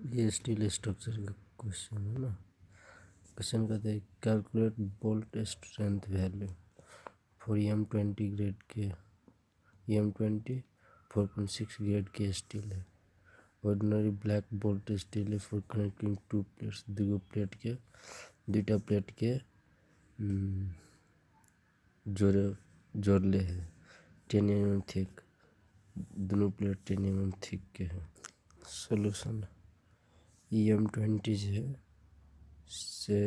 ये steel structure का question है ना। क्वेश्चन कहते हैं calculate bolt strength value for M20 grade के M20 4.6 ग्रेड के स्टील है। ऑर्डिनरी ब्लैक बोल्ट स्टील है फॉर कनेक्टिंग टू प्लेट्स दुटा प्लेट के जोड़ले है 10 mm थिक। दोनों प्लेट 10 mm थिक के हैं। सोल्यूशन M20 जो है से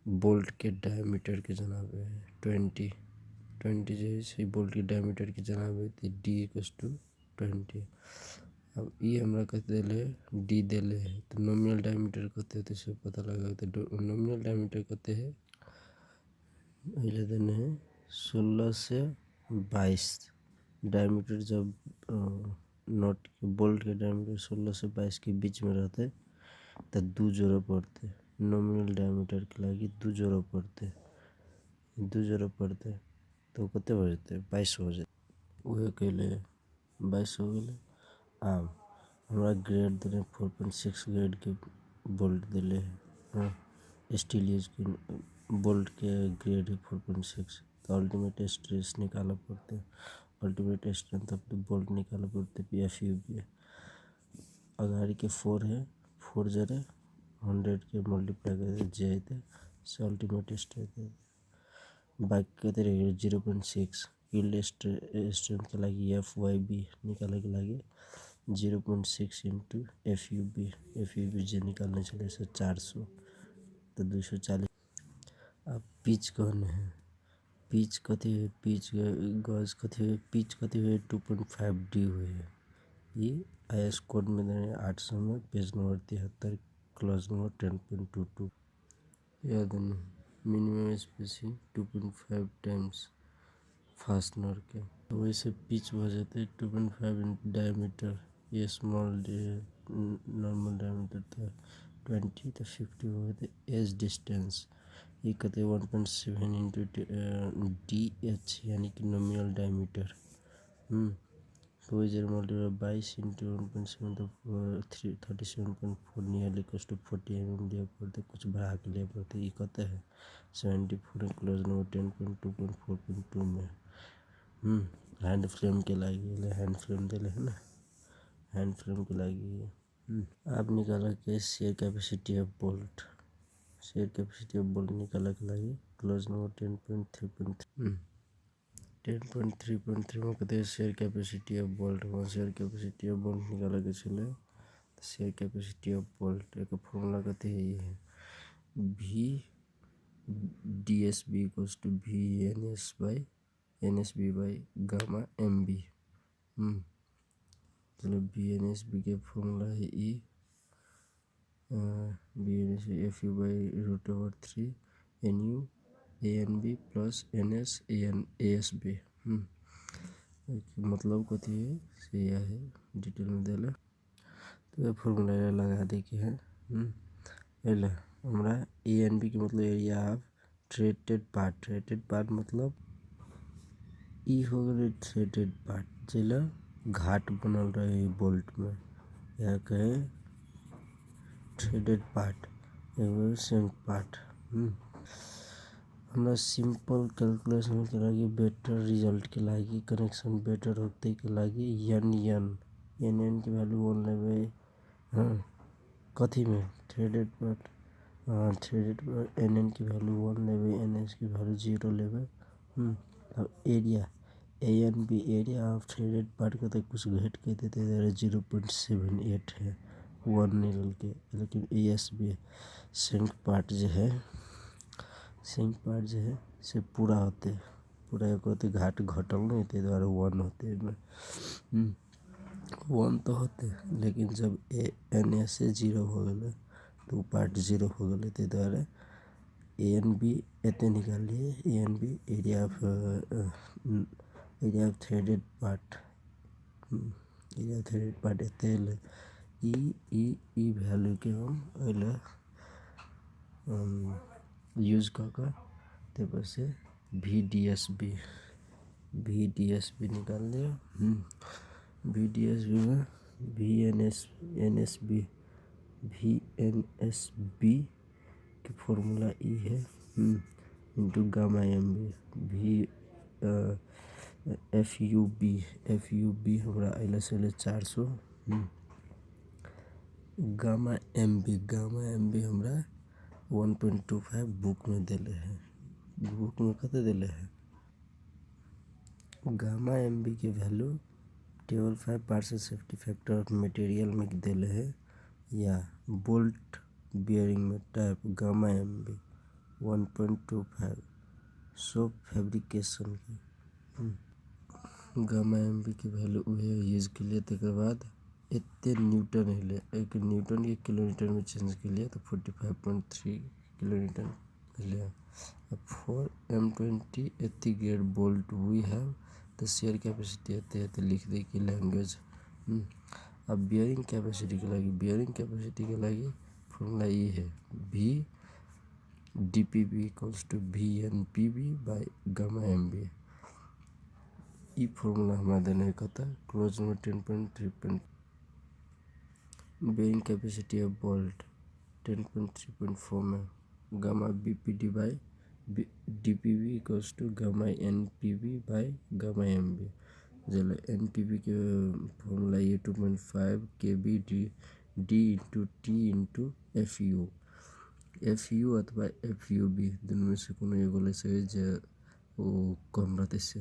बोल्ट के डायमीटर के जनाब है 20 जो है से बोल्ट के डायमीटर के जनाब है तो D = 20। अब ये हमरा कहते डी दिले है तो नॉमिनल डायमीटर कहते हैं तो इसे पता लगा तो नॉमिनल डायमीटर कहते हैं पहले देने हैं 16 से 22 डायमीटर। जब नॉट के बोल्ट के डायमीटर 16 से 22 के बीच में रहते तो 2 जोड़ा पड़ते। नॉमिनल डायमीटर के लगी 2 जोड़ा पड़ते तो कते हो जाते 22 हो जाते। वह कहले 22 हो गए। आब हमारा ग्रेड दिले 4.6 ग्रेड के बोल्ट दिले है स्टील यूज के बोल्ट के ग्रेड है 4.6 तो अल्टीमेट स्ट्रेस निकालना पड़ते। Ultimate strength of the bolt निकालना पड़ते FUB। अगाड़ी के 4 है 4 जरे 100 के मल्टीप्लाई करते जे से अल्टीमेट स्ट्रेंथ बाकी कहते रहे 0.6 यील्ड स्ट्रेंथ के लगी FYB निकाले के लगी 0.6 इंटू FUB जे निकालने चले से 400 तो 240। अब पिच कहने हैं पिच कथी है पिच गज कथी है पिच कथी है 2.5D हुए है। ये IS कोड में देने 800 में पेज नंबर 73 क्लॉज नंबर 10.22 याद नहीं। मिनिमम स्पेसिंग 2.5 टाइम्स फास्टनर के तो वैसे पिच हो जाते 2.5 इन डायमीटर। ये स्मॉल नॉर्मल डायमीटर था 20 तो 50 हो गए थे। एज डिस्टेंस ये कहते 1.7 इंटू DH यानी कि नॉमिनल डायमीटर तो इधर मल्टीप्लाई 22 इंटू 1.7 तो 37.4 नियरली कस्ट 40 mm लिया पड़ते कुछ बढ़ा के लिया पड़ते। ये कहते हैं 74 क्लोज नंबर 10.2.4.2 में हैंड फ्रेम के लगी हैंड फ्रेम दिले है ना हैंड फ्रेम के लगी। आप निकाला के शेयर कैपेसिटी ऑफ बोल्ट निकाला के लगी क्लोज नंबर 10.3.3 10.3.3 में कहते हैं share capacity of bolt share capacity of bolt निकाला के चले शेयर कैपेसिटी ऑफ बोल्ट एक फॉर्मूला कहते हैं ये है VDSB = VNSB by gamma MB। चलो VNSB के फॉर्मूला है VNSB FU/√3 NU ANB plus NS ASB। मतलब कथी है से यह है डिटेल में देला तो फॉर्मूला लगा दे के है एला हमरा ANB के मतलब एरिया ऑफ थ्रेडेड पार्ट मतलब ई हो गए थ्रेडेड पार्ट जेला घाट बनल रहे बोल्ट में यह कहे थ्रेडेड पार्ट एगो सेंक पार्ट। हमरा सिंपल कैलकुलेशन के लगी बेटर रिजल्ट के लगी कनेक्शन बेटर होते के लगी NN की वैल्यू 1 लेवे कथी में थ्रेडेड पार्ट NN की वैल्यू 1 लेवे NS की वैल्यू 0 लेवे। अब area ANB area of threaded part का तो कुछ घट के देते 0.78 है 1 निकल के। लेकिन ASB सेंक पार्ट जो है से पूरा होते होते घाट घटल नहीं ते द्वारा 1 होते 1 तो होते लेकिन जब NS से 0 हो गए तो पार्ट 0 हो गए ते द्वारा ANB एते निकाल लिए ANB area of threaded part एते ई वैल्यू के हम यूज कर ते से VDSB निकाल लिया। VDSB में NSB VNSB की फॉर्मूला ई है into gamma M B FUB हमरा अइले से 400 गामा एम बी हमरा 1.25 बुक में दिले है। बुक में कते दिले है गामा एम बी के value table 5 partial safety factor of material में दिले है या बोल्ट बियरिंग में टाइप गामा एम बी 1.25 सो फैब्रिकेशन की गामा एम बी की वैल्यू उहे यूज के लिए तक बाद एते न्यूटन हिले एक न्यूटन के किलोमीटर में चेंज के लिए तो 45.3 किलोमीटर हिले। For M20 80 grade bolt we have the shear capacity आते हैं तो लिख दे की लैंग्वेज। अब बियरिंग कैपेसिटी के लगी फॉर्मूला ये है V DPB equals to VNPB by gamma MB। ये फॉर्मूला हमारा देने का था clause number 10.3 bearing capacity of bolt 10.3.4 में gamma BPD by DPB equals to gamma NPB by gamma MB। जल NPB के फॉर्मूला ये 2.5 KB D into T into FU अथवा FUB दोनों में से कोनो एगो ले से वो कम रहते से।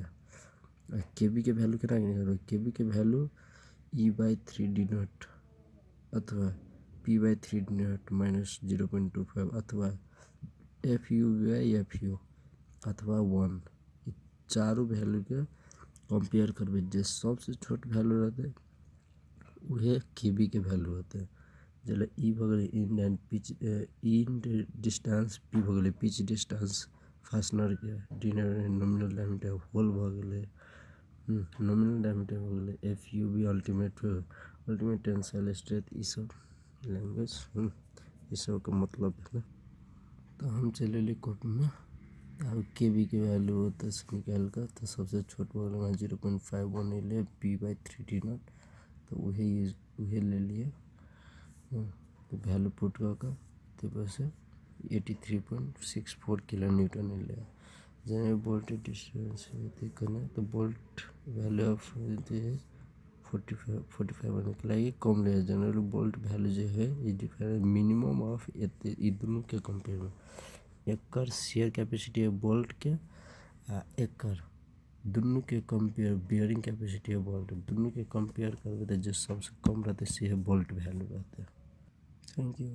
KB के वैल्यू कितना निकालो KB के वैल्यू E/3D नॉट अथवा P/3D नॉट माइनस 0.25 अथवा FU अथवा 1 चारों वैल्यू के कंपेयर करबे जे सबसे छोट वैल्यू रहते उहे KB के वैल्यू रहते। जले ई भगले इन एंड पिच इन डिस्टेंस P भगले पिच डिस्टेंस फास्टनर के डिनर नॉमिनल डायमीटर होल भगले नॉमिनल डायमीटर भगले FUB अल्टीमेट टेंसाइल स्ट्रेंथ ई सब लैंग्वेज ई सब का मतलब है ना। तो हम चले ले कॉपी में अब KB की वैल्यू होता है निकाल का तो सबसे छोट वाला 0.51 ले P/3D नॉट तो उहे ले लिए तो वैल्यू पुट का तो बस 83.64 किलो न्यूटन ले जने बोल्ट डिस्टेंस देखना तो बोल्ट वैल्यू ऑफ 45 निकला कम ले जनरल बोल्ट वैल्यू जो है ये मिनिमम ऑफ ये दोनों के कंपेयर में एकर शेयर कैपेसिटी है बोल्ट के एकर दोनों के कंपेयर बियरिंग कैपेसिटी है बोल्ट दोनों के कंपेयर करबे तो जो सबसे कम रहते से बोल्ट वैल्यू रहते। Thank you.